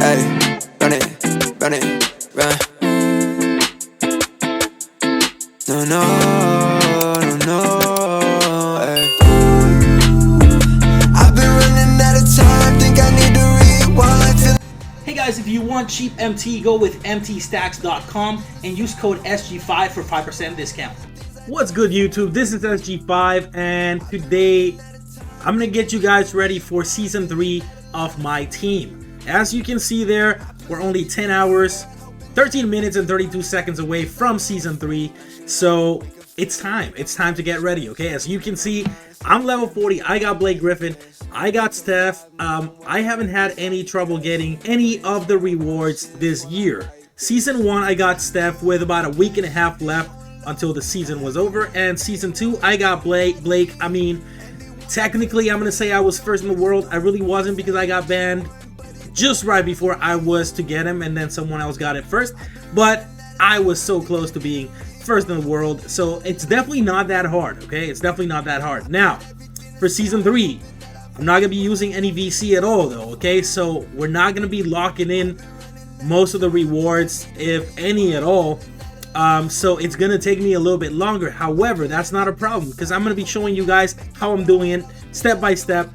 Hey, run it, run it, run. No, no, no, no. Hey. I've been running out of time, think I need to rewind. Hey guys, if you want cheap MT, go with mtstacks.com and use code SG5 for 5% discount. What's good, YouTube? This is SG5, and today I'm gonna get you guys ready for season 3 of my team. As you can see there, we're only 10 hours, 13 minutes and 32 seconds away from season 3, so it's time to get ready. Okay, as you can see, I'm level 40. I got Blake Griffin, I got Steph. I haven't had any trouble getting any of the rewards this year. Season 1, I got Steph with about a week and a half left until the season was over, and season 2, I got Blake. I mean, technically I'm gonna say I was first in the world. I really wasn't, because I got banned just right before I was to get him, and then someone else got it first, but I was so close to being first in the world, so it's definitely not that hard. Okay, it's definitely not that hard. Now for season 3, I'm not gonna be using any VC at all though. Okay, so we're not gonna be locking in most of the rewards, if any at all. So it's gonna take me a little bit longer. However, that's not a problem, because I'm gonna be showing you guys how I'm doing it step by step,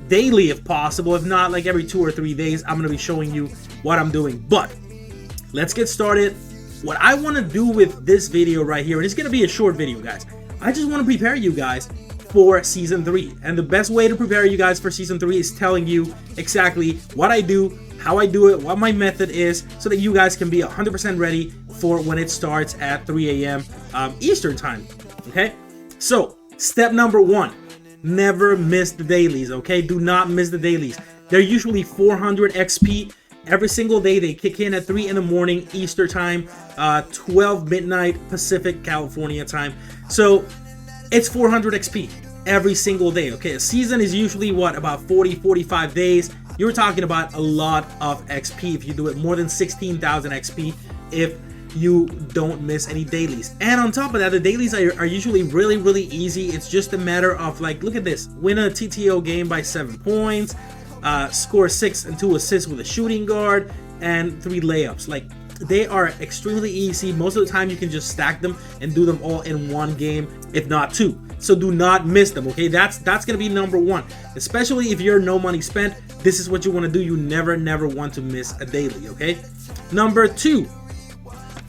daily if possible. If not, like every 2 or 3 days, I'm gonna be showing you what I'm doing. But let's get started. What I want to do with this video right here, and it's gonna be a short video, guys, I just want to prepare you guys for season 3, and the best way to prepare you guys for season 3 is telling you exactly what I do, how I do it, what my method is, so that you guys can be 100% ready for when it starts at 3 a.m. Eastern time. Okay, so step number 1, never miss the dailies. Okay, do not miss the dailies. They're usually 400 XP every single day. They kick in at 3 in the morning Eastern time, 12 midnight Pacific California time. So it's 400 XP every single day. Okay, a season is usually what, about 40-45 days. You're talking about a lot of XP if you do it, more than 16,000 XP if you don't miss any dailies. And on top of that, the dailies are usually really easy. It's just a matter of, like, look at this: win a TTO game by 7 points, score 6 and 2 assists with a shooting guard, and 3 layups. Like, they are extremely easy. Most of the time you can just stack them and do them all in one game, if not 2. So do not miss them. Okay, that's gonna be number 1, especially if you're no money spent. This is what you want to do. You never want to miss a daily. Okay, number 2,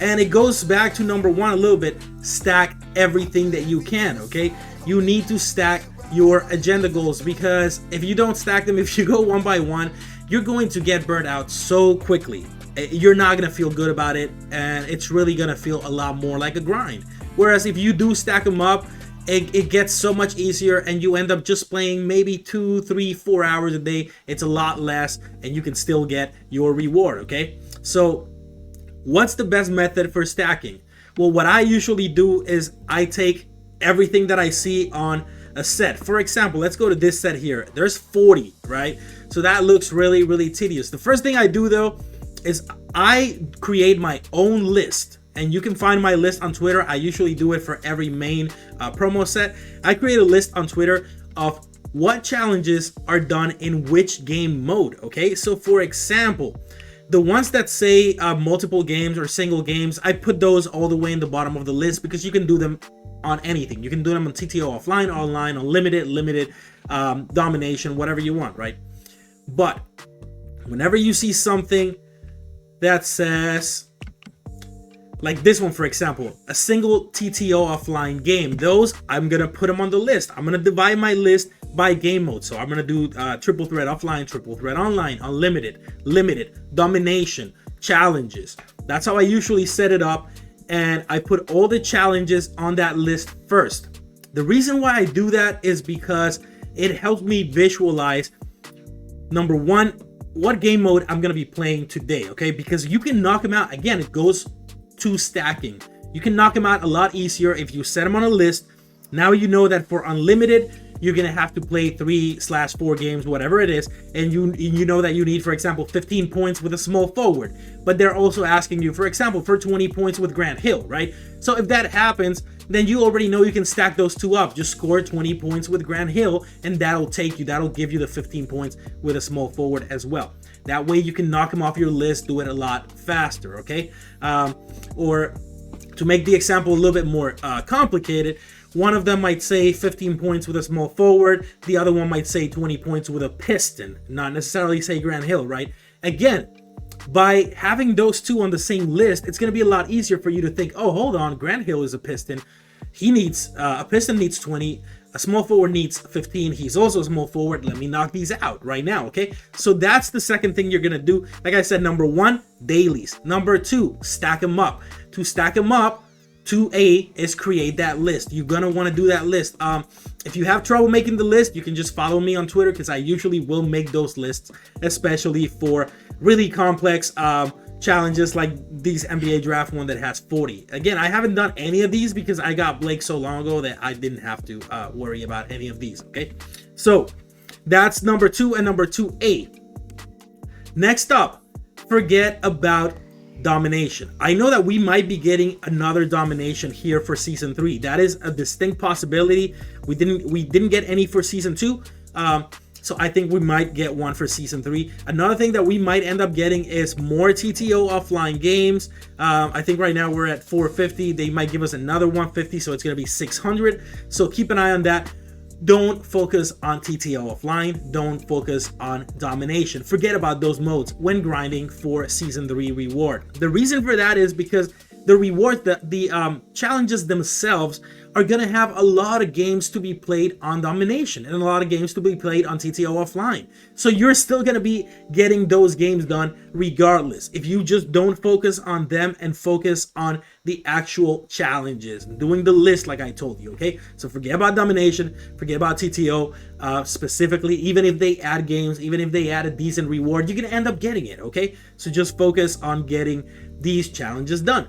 and it goes back to number 1 a little bit: stack everything that you can. Okay, you need to stack your agenda goals, because if you don't stack them, if you go one by one, you're going to get burnt out so quickly. You're not gonna feel good about it, and it's really gonna feel a lot more like a grind. Whereas if you do stack them up, it gets so much easier, and you end up just playing maybe 2, 3, 4 hours a day. It's a lot less, and you can still get your reward. Okay, so what's the best method for stacking? Well, what I usually do is I take everything that I see on a set. For example, let's go to this set here. There's 40, right? So that looks really tedious. The first thing I do though is I create my own list, and you can find my list on Twitter. I usually do it for every main promo set. I create a list on Twitter of what challenges are done in which game mode. Okay, so for example, the ones that say multiple games or single games, I put those all the way in the bottom of the list, because you can do them on anything. You can do them on TTO, offline, online, unlimited, limited, domination, whatever you want, right? But whenever you see something that says, like this one, for example, a single TTO offline game, those I'm gonna put them on the list. I'm gonna divide my list by game mode. So I'm gonna do triple threat offline, triple threat online, unlimited, limited, domination, challenges. That's how I usually set it up, and I put all the challenges on that list first. The reason why I do that is because it helps me visualize, number 1, what game mode I'm gonna be playing today. Okay, because you can knock them out. Again, it goes to stacking. You can knock them out a lot easier if you set them on a list. Now you know that for unlimited, you're gonna have to play 3/4 games, whatever it is, and you know that you need, for example, 15 points with a small forward. But they're also asking you, for example, for 20 points with Grant Hill, right? So if that happens, then you already know you can stack those 2 up. Just score 20 points with Grant Hill, and that'll give you the 15 points with a small forward as well. That way you can knock them off your list, do it a lot faster, okay? Or to make the example a little bit more complicated, one of them might say 15 points with a small forward, the other one might say 20 points with a piston, not necessarily say Grant Hill, right? Again, by having those two on the same list, it's going to be a lot easier for you to think, oh, hold on, Grant Hill is a piston. He needs, a piston needs 20, a small forward needs 15. He's also a small forward. Let me knock these out right now, okay? So that's the second thing you're going to do. Like I said, number one, dailies. Number two, stack them up. To stack them up, 2A is create that list. You're going to want to do that list. If you have trouble making the list, you can just follow me on Twitter because I usually will make those lists, especially for really complex challenges like these NBA draft one that has 40. Again, I haven't done any of these because I got Blake so long ago that I didn't have to worry about any of these, okay? So that's number two and number 2A. Next up, forget about domination. I know that we might be getting another domination here for season 3. That is a distinct possibility. We didn't get any for season 2. So I think we might get one for season 3. Another thing that we might end up getting is more TTO offline games. I think right now we're at 450. They might give us another 150, so it's going to be 600. So keep an eye on that. Don't focus on TTO offline. Don't focus on domination. Forget about those modes when grinding for season 3 reward. The reason for that is because the reward, the challenges themselves are going to have a lot of games to be played on domination and a lot of games to be played on TTO offline. So you're still going to be getting those games done regardless if you just don't focus on them and focus on the actual challenges, doing the list like I told you, okay? So forget about domination, forget about TTO specifically. Even if they add games, even if they add a decent reward, you're going to end up getting it, okay? So just focus on getting these challenges done.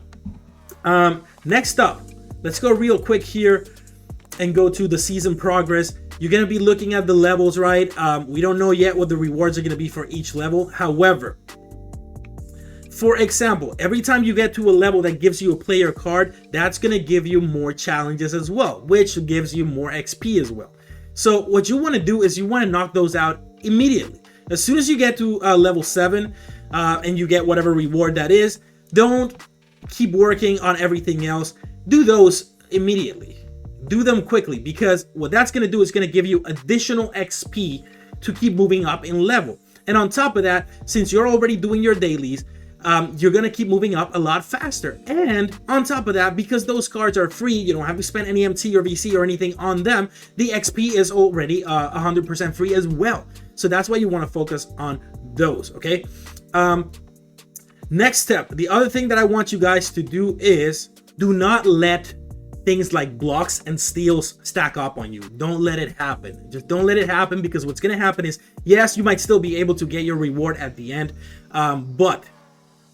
Next up, let's go real quick here and go to the season progress. You're going to be looking at the levels, right? We don't know yet what the rewards are going to be for each level. However, for example, every time you get to a level that gives you a player card, that's going to give you more challenges as well, which gives you more XP as well. So what you want to do is you want to knock those out immediately. As soon as you get to level 7 and you get whatever reward that is, don't keep working on everything else. Do those immediately. Do them quickly, because what that's going to do is going to give you additional XP to keep moving up in level. And on top of that, since you're already doing your dailies, you're going to keep moving up a lot faster. And on top of that, because those cards are free, you don't have to spend any MT or VC or anything on them, the XP is already 100% free as well. So that's why you want to focus on those, okay? Next step, the other thing that I want you guys to do is do not let things like blocks and steals stack up on you. Don't let it happen. Just don't let it happen, because what's going to happen is, yes, you might still be able to get your reward at the end, but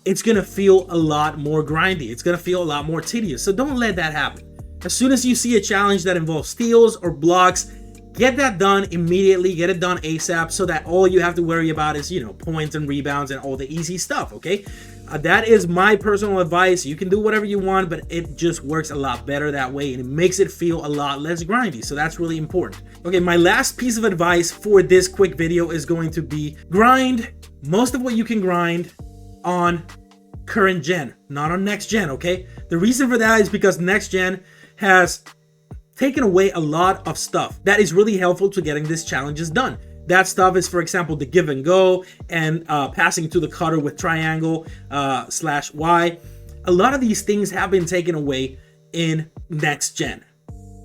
it's going to feel a lot more grindy. It's going to feel a lot more tedious. So don't let that happen. As soon as you see a challenge that involves steals or blocks, get that done immediately. Get it done ASAP, so that all you have to worry about is, points and rebounds and all the easy stuff, okay? That is my personal advice. You can do whatever you want, but it just works a lot better that way, and it makes it feel a lot less grindy. So that's really important. Okay, my last piece of advice for this quick video is going to be grind most of what you can grind on current gen, not on next gen, okay? The reason for that is because next gen has taken away a lot of stuff that is really helpful to getting these challenges done. That stuff is, for example, the give and go and passing to the cutter with triangle /Y. A lot of these things have been taken away in next gen.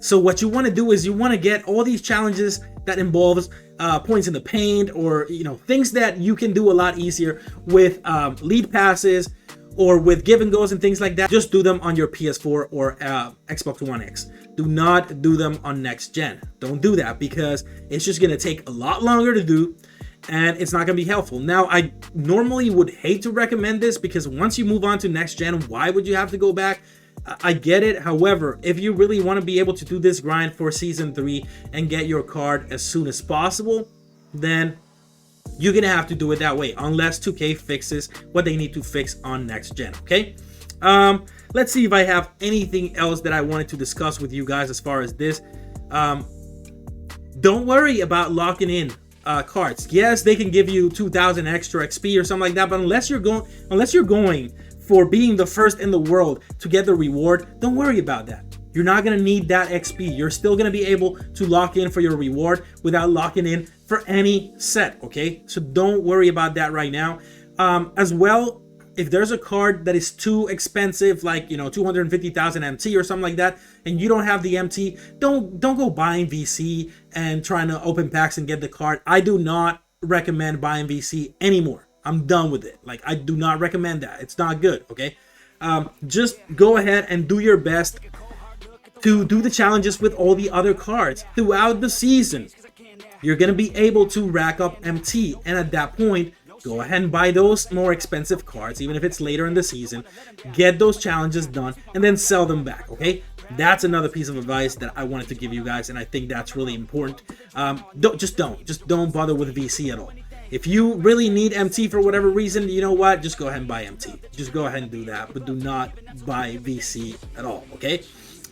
So what you want to do is you want to get all these challenges that involves points in the paint, or things that you can do a lot easier with lead passes or with give and goes and things like that. Just do them on your PS4 or Xbox One X. Do not do them on next gen. Don't do that, because it's just going to take a lot longer to do, and it's not going to be helpful. Now, I normally would hate to recommend this, because once you move on to next gen, why would you have to go back? I get it. However, if you really want to be able to do this grind for season 3 and get your card as soon as possible, then you're going to have to do it that way, unless 2K fixes what they need to fix on next gen, okay? Let's see if I have anything else that I wanted to discuss with you guys as far as this. Don't worry about locking in cards. Yes, they can give you 2,000 extra XP or something like that, but unless you're going for being the first in the world to get the reward, don't worry about that. You're not gonna need that XP. You're still gonna be able to lock in for your reward without locking in for any set, okay? So don't worry about that right now. As well, if there's a card that is too expensive, like, you know, 250,000 MT or something like that, and you don't have the MT, don't go buying VC and trying to open packs and get the card. I do not recommend buying VC anymore. I'm done with it. Like, I do not recommend that. It's not good, okay? Just go ahead and do your best to do the challenges with all the other cards throughout the season. You're gonna be able to rack up MT, and at that point, go ahead and buy those more expensive cards, even if it's later in the season. Get those challenges done and then sell them back, okay? That's another piece of advice that I wanted to give you guys, and I think that's really important. Just don't bother with VC at all. If you really need MT for whatever reason, you know what? Just go ahead and buy MT. Just go ahead and do that, but do not buy VC at all, okay?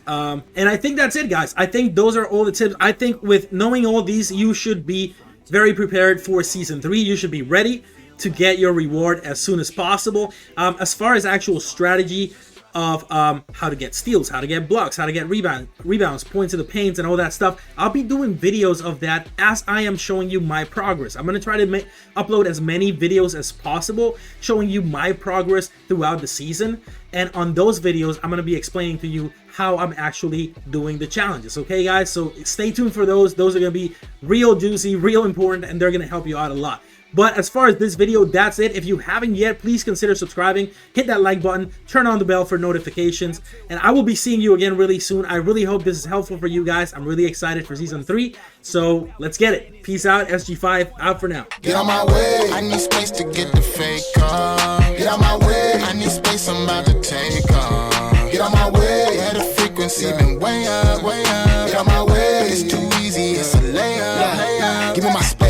And I think that's it, guys. I think those are all the tips. I think with knowing all these, you should be very prepared for Season 3. You should be ready to get your reward as soon as possible. As far as actual strategy of how to get steals, how to get blocks, how to get rebounds, points in the paints, and all that stuff, I'll be doing videos of that as I am showing you my progress. I'm going to try to upload as many videos as possible showing you my progress throughout the season. And on those videos, I'm going to be explaining to you how I'm actually doing the challenges. Okay, guys? So stay tuned for those. Those are going to be real juicy, real important, and they're going to help you out a lot. But as far as this video, that's it. If you haven't yet, please consider subscribing, hit that like button, turn on the bell for notifications, and I will be seeing you again really soon. I really hope this is helpful for you guys. I'm really excited for Season 3, so let's get it. Peace out. SG5 out for now. Get out my way. I need space to get the fake off. Get out my way. I need space, I'm about to take off. Get out my way. Yeah, the frequency been way up, way up. Get out my way. It's too